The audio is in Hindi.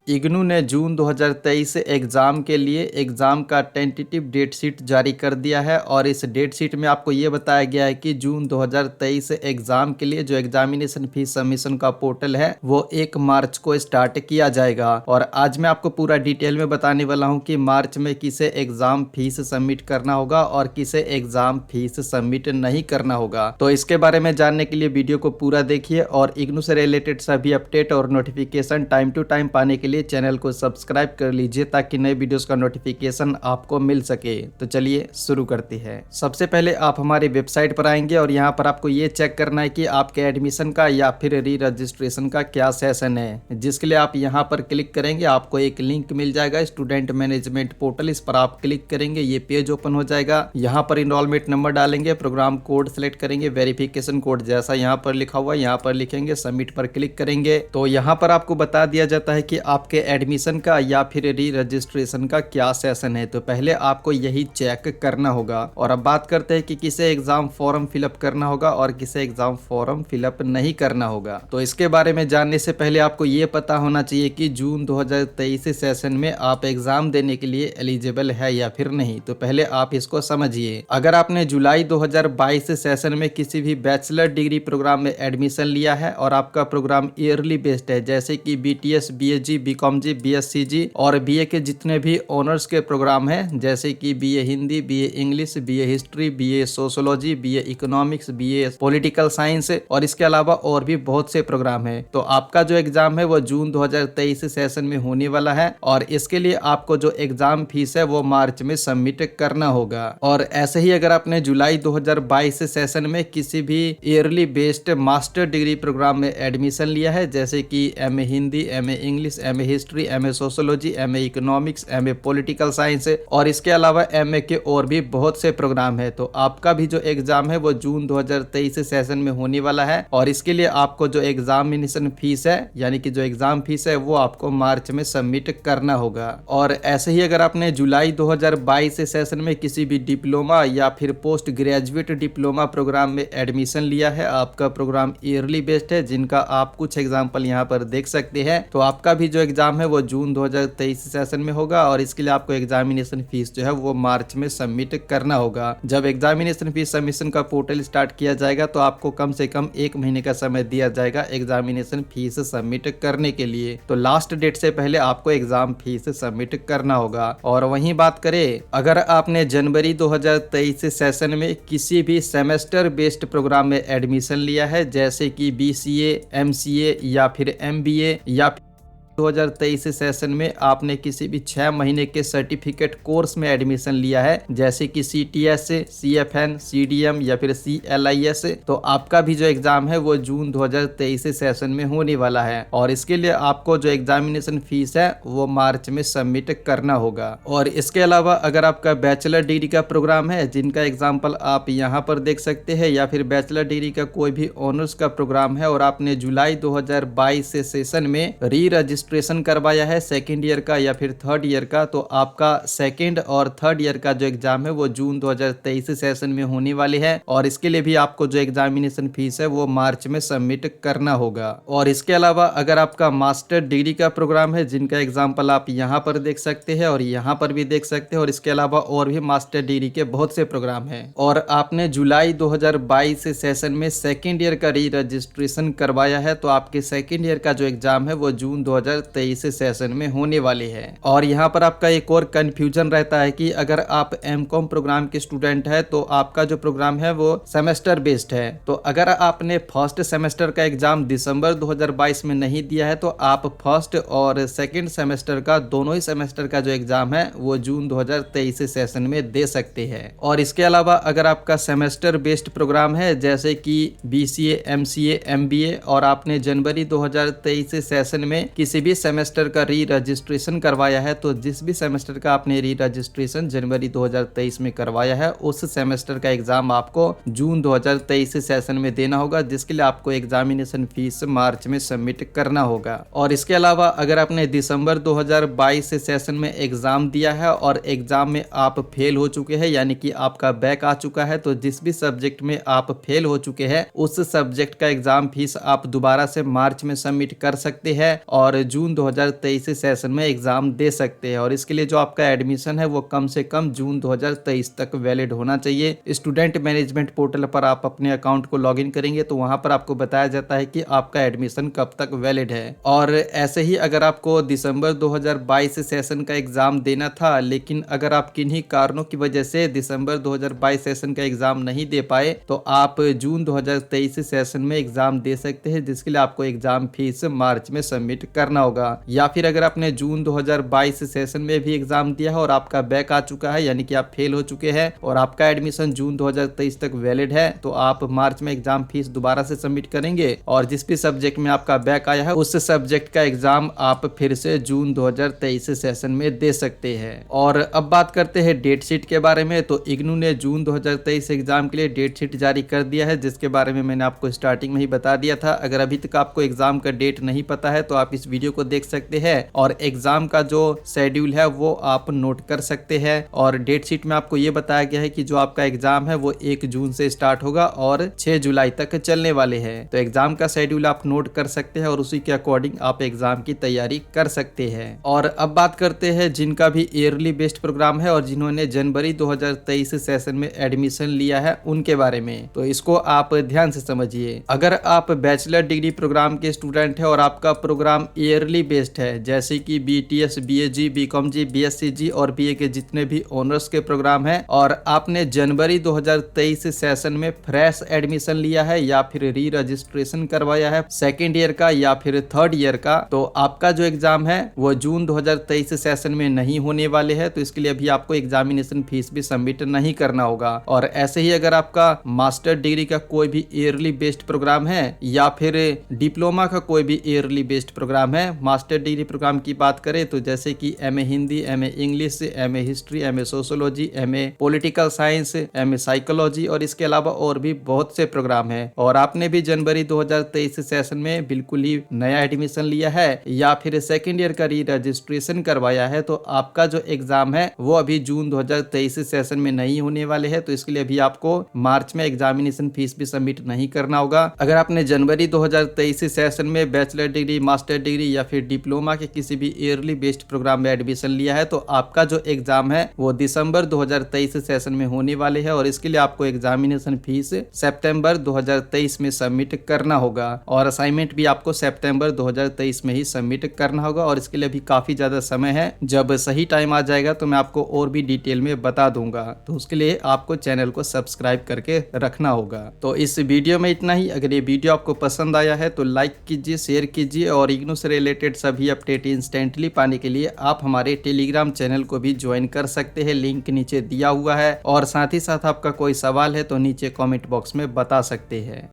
इग्नू ने जून 2023 एग्ज़ाम के लिए एग्ज़ाम का टेंटेटिव डेट शीट जारी कर दिया है और इस डेट शीट में आपको ये बताया गया है कि जून 2023 एग्ज़ाम के लिए जो एग्जामिनेशन फीस सबमिशन का पोर्टल है वो 1 मार्च को स्टार्ट किया जाएगा। और आज मैं आपको पूरा डिटेल में बताने वाला हूँ कि मार्च में किसे एग्ज़ाम फीस सबमिट करना होगा और किसे एग्ज़ाम फीस सबमिट नहीं करना होगा। तो इसके बारे में जानने के लिए वीडियो को पूरा देखिए और इग्नू से रिलेटेड सभी अपडेट और नोटिफिकेशन टाइम टू टाइम पाने के लिए चैनल को सब्सक्राइब कर लीजिए ताकि नए वीडियोस का नोटिफिकेशन आपको मिल सके। तो चलिए शुरू करते हैं। सबसे पहले आप हमारी वेबसाइट पर आएंगे और यहाँ पर आपको ये चेक करना है कि आपके एडमिशन का या फिर री रजिस्ट्रेशन का क्या सेशन है, जिसके लिए आप यहाँ पर क्लिक करेंगे। आपको एक लिंक मिल जाएगा स्टूडेंट मैनेजमेंट पोर्टल, इस पर आप क्लिक करेंगे, ये पेज ओपन हो जाएगा। यहाँ पर इनरोलमेंट नंबर डालेंगे, प्रोग्राम कोड सेलेक्ट करेंगे, वेरिफिकेशन कोड जैसा यहाँ पर लिखा हुआ है यहाँ पर लिखेंगे, सबमिट पर क्लिक करेंगे। तो यहाँ पर आपको बता दिया जाता है कि आपके एडमिशन का या फिर री रजिस्ट्रेशन का क्या सेशन है। तो पहले आपको यही चेक करना होगा। और अब बात करते हैं कि किसे एग्जाम फॉर्म फिलअप करना होगा और किसे एग्जाम फॉर्म फिलअप नहीं करना होगा। तो इसके बारे में जानने से पहले आपको ये पता होना चाहिए कि जून 2023 सेशन में आप एग्जाम देने के लिए एलिजिबल है या फिर नहीं। तो पहले आप इसको समझिए। अगर आपने जुलाई 2022 सेशन में किसी भी बैचलर डिग्री प्रोग्राम में एडमिशन लिया है और आपका प्रोग्राम ईयरली बेस्ड है, जैसे कि BTS, BAG, BCom जी, BSc जी और BA के जितने भी ऑनर्स के प्रोग्राम हैं, जैसे कि BA Hindi, BA English, BA history, BA sociology, BA economics, BA political science और इसके अलावा और भी बहुत से प्रोग्राम हैं, तो आपका जो एग्जाम है वो जून 2023 सेशन में होने वाला है और इसके लिए आपको जो एग्जाम फीस है वो मार्च में सबमिट करना होगा। और ऐसे ही अगर आपने जुलाई 2022 सेशन में किसी भी yearly based master degree program में एडमिशन लिया है, जैसे कि MA Hindi, MA English, MA history, MA sociology, MA economics, MA political science और इसके अलावा MA के और भी बहुत से प्रोग्राम है, तो आपका भी जो एग्जाम है वो जून 2023 सेशन में होने वाला है और इसके लिए आपको जो एग्जामिनेशन फीस है यानी कि जो एग्जाम फीस है वो आपको मार्च में सबमिट करना होगा। और ऐसे ही अगर आपने जुलाई 2022 सेशन में किसी भी डिप्लोमा या फिर पोस्ट ग्रेजुएट डिप्लोमा प्रोग्राम में एडमिशन लिया है, आपका प्रोग्राम ईयरली बेस्ड है, जिनका आप कुछ एग्जाम्पल यहाँ पर देख सकते हैं, तो आपका भी जो एग्जाम है वो जून 2023 सेशन में होगा और इसके लिए आपको एग्जामिनेशन फीस जो है वो मार्च में सबमिट करना होगा। जब एग्जामिनेशन फीस सबमिशन का पोर्टल स्टार्ट किया जाएगा तो आपको कम से कम 1 महीने का समय दिया जाएगा एग्जामिनेशन फीस सबमिट करने के लिए। तो लास्ट डेट से पहले आपको एग्जाम फीस सबमिट करना होगा। और वहीं बात करें, अगर आपने जनवरी 2023 सेशन में किसी भी सेमेस्टर बेस्ड प्रोग्राम में एडमिशन लिया है, जैसे कि BCA, MCA या फिर MBA या 2023 सेशन में आपने किसी भी 6 महीने के सर्टिफिकेट कोर्स में एडमिशन लिया है, जैसे कि CTS, CFN, CDM या फिर CLIS, तो आपका भी जो एग्जाम है वो जून 2023 सेशन में होने वाला है और इसके लिए आपको जो एग्जामिनेशन फीस है वो मार्च में सबमिट करना होगा। और इसके अलावा अगर आपका बैचलर डिग्री का प्रोग्राम है, जिनका एग्जाम्पल आप यहाँ पर देख सकते हैं, या फिर बैचलर डिग्री का कोई भी ऑनर्स का प्रोग्राम है और आपने जुलाई 2022 सेशन में री रजिस्ट्रेशन करवाया है सेकेंड ईयर का या फिर थर्ड ईयर का, तो आपका सेकेंड और थर्ड ईयर का जो एग्जाम है वो जून 2023 सेशन में होने वाले हैं और इसके लिए भी आपको जो एग्जामिनेशन फीस है वो मार्च में सबमिट करना होगा। और इसके अलावा अगर आपका मास्टर डिग्री का प्रोग्राम है, जिनका एग्जाम्पल आप यहाँ पर देख सकते हैं और यहाँ पर भी देख सकते हैं, और इसके अलावा और भी मास्टर डिग्री के बहुत से प्रोग्राम है और आपने जुलाई 2022 सेशन में सेकेंड ईयर का री रजिस्ट्रेशन करवाया है, तो आपके सेकेंड ईयर का जो एग्जाम है वो जून 2023 सेशन में होने वाले हैं। और यहाँ पर आपका एक और कंफ्यूजन रहता है कि अगर आप MCOM प्रोग्राम के स्टूडेंट है तो आपका जो प्रोग्राम है वो सेमेस्टर बेस्ड है, तो अगर आपने फर्स्ट सेमेस्टर का एग्जाम दिसंबर 2022 में नहीं दिया है तो आप फर्स्ट और सेकंड सेमेस्टर का दोनों ही सेमेस्टर का जो एग्जाम है वो जून 2023 सेशन में दे सकते हैं। और इसके अलावा अगर आपका सेमेस्टर बेस्ड प्रोग्राम है, जैसे कि BCA, MCA, MBA और आपने जनवरी 2023 सेशन में किसी भी सेमेस्टर का री रजिस्ट्रेशन करवाया है, तो जिस भी सेमेस्टर का आपने री रजिस्ट्रेशन जनवरी 2023 में करवाया है उस सेमेस्टर का एग्जाम आपको जून 2023 सेशन में देना होगा, जिसके लिए आपको एग्जामिनेशन फीस मार्च में सबमिट करना होगा। और इसके अलावा अगर आपने दिसंबर 2022 सेशन में एग्जाम दिया है और एग्जाम में आप फेल हो चुके हैं, यानी कि आपका बैक आ चुका है, तो जिस भी सब्जेक्ट में आप फेल हो चुके हैं उस सब्जेक्ट का एग्जाम फीस आप दोबारा से मार्च में सबमिट कर सकते हैं और जून 2023 सेशन में एग्जाम दे सकते हैं। और इसके लिए जो आपका एडमिशन है वो कम से कम जून 2023 तक वैलिड होना चाहिए। स्टूडेंट मैनेजमेंट पोर्टल पर आप अपने अकाउंट को लॉगिन करेंगे तो वहां पर आपको बताया जाता है कि आपका एडमिशन कब तक वैलिड है। और ऐसे ही अगर आपको दिसंबर 2022 सेशन का एग्जाम देना था, लेकिन अगर आप किन्हीं कारणों की वजह से दिसंबर 2022 सेशन का एग्जाम नहीं दे पाए तो आप जून 2023 सेशन में एग्जाम दे सकते हैं, जिसके लिए आपको एग्जाम फीस मार्च में सबमिट करना होगा। या फिर अगर आपने जून 2022 सेशन में भी एग्जाम दिया है और आपका बैक आ चुका है, यानी कि आप फेल हो चुके हैं और आपका एडमिशन जून 2023 तक वैलिड है, तो आप मार्च में एग्जाम फीस दोबारा से सबमिट करेंगे और जिस भी सब्जेक्ट में आपका बैक आया है उस सब्जेक्ट का एग्जाम आप फिर से जून 2023 सेशन में दे सकते हैं। और अब बात करते हैं डेट शीट के बारे में। तो इग्नू ने जून 2023 एग्जाम के लिए डेट शीट जारी कर दिया है, जिसके बारे में मैंने आपको स्टार्टिंग में ही बता दिया था। अगर अभी तक आपको एग्जाम का डेट नहीं पता है तो आप इस वीडियो को देख सकते हैं और एग्जाम का जो शेड्यूल है वो आप नोट कर सकते हैं। और डेट शीट में आपको ये बताया गया है कि जो आपका एग्जाम है वो 1 जून से स्टार्ट होगा और 6 जुलाई तक चलने वाले हैं। तो एग्जाम का शेड्यूल आप नोट कर सकते हैं और उसी के अकॉर्डिंग आप एग्जाम की तैयारी कर सकते हैं। और अब बात करते हैं जिनका भी ईयरली बेस्ड प्रोग्राम है और जिन्होंने जनवरी 2023 सेशन में एडमिशन लिया है उनके बारे में। तो इसको आप ध्यान से समझिए। अगर आप बैचलर डिग्री प्रोग्राम के स्टूडेंट है और आपका प्रोग्राम ईयरली बेस्ड है, जैसे कि BTS, BAG, BCom जी, BSc जी और BA के जितने भी ऑनर्स के प्रोग्राम है, और आपने जनवरी 2023 सेशन में फ्रेश एडमिशन लिया है या फिर री रजिस्ट्रेशन करवाया है सेकेंड ईयर का या फिर थर्ड ईयर का, तो आपका जो एग्जाम है वो जून 2023 सेशन में नहीं होने वाले हैं। तो इसके लिए अभी आपको एग्जामिनेशन फीस भी सबमिट नहीं करना होगा। और ऐसे ही अगर आपका मास्टर डिग्री का कोई भी ईयरली बेस्ड प्रोग्राम है या फिर डिप्लोमा का कोई भी ईयरली बेस्ड प्रोग्राम है, मास्टर डिग्री प्रोग्राम की बात करें तो जैसे कि MA Hindi, MA English, MA history, MA sociology, MA political science, MA psychology और इसके अलावा और भी बहुत से प्रोग्राम है, और आपने भी जनवरी 2023 सेशन में बिल्कुल ही नया एडमिशन लिया है या फिर सेकेंड ईयर का री रजिस्ट्रेशन करवाया है, तो आपका जो एग्जाम है वो अभी जून 2023 सेशन में नहीं होने वाले हैं। तो इसके लिए अभी आपको मार्च में एग्जामिनेशन फीस भी सबमिट नहीं करना होगा। अगर आपने जनवरी 2023 सेशन में बैचलर डिग्री, मास्टर डिग्री या फिर डिप्लोमा के किसी भी ईयरली बेस्ड प्रोग्राम में एडमिशन लिया है तो आपका जो एग्जाम है वो दिसंबर 2023 सेशन में होने वाले हैं और इसके लिए आपको एग्जामिनेशन फीस सितंबर 2023 में सबमिट करना होगा और असाइनमेंट भी आपको सितंबर 2023 में ही सबमिट करना होगा। और इसके लिए भी काफी ज्यादा समय है, जब सही टाइम आ जाएगा तो मैं आपको और भी डिटेल में बता दूंगा। तो उसके लिए आपको चैनल को सब्सक्राइब करके रखना होगा। तो इस वीडियो में इतना ही। अगर ये वीडियो आपको पसंद आया है तो लाइक कीजिए, शेयर कीजिए और इग्नू से रिलेटेड सभी अपडेट इंस्टेंटली पाने के लिए आप हमारे टेलीग्राम चैनल को भी ज्वाइन कर सकते हैं, लिंक नीचे दिया हुआ है। और साथ ही साथ आपका कोई सवाल है तो नीचे कमेंट बॉक्स में बता सकते हैं।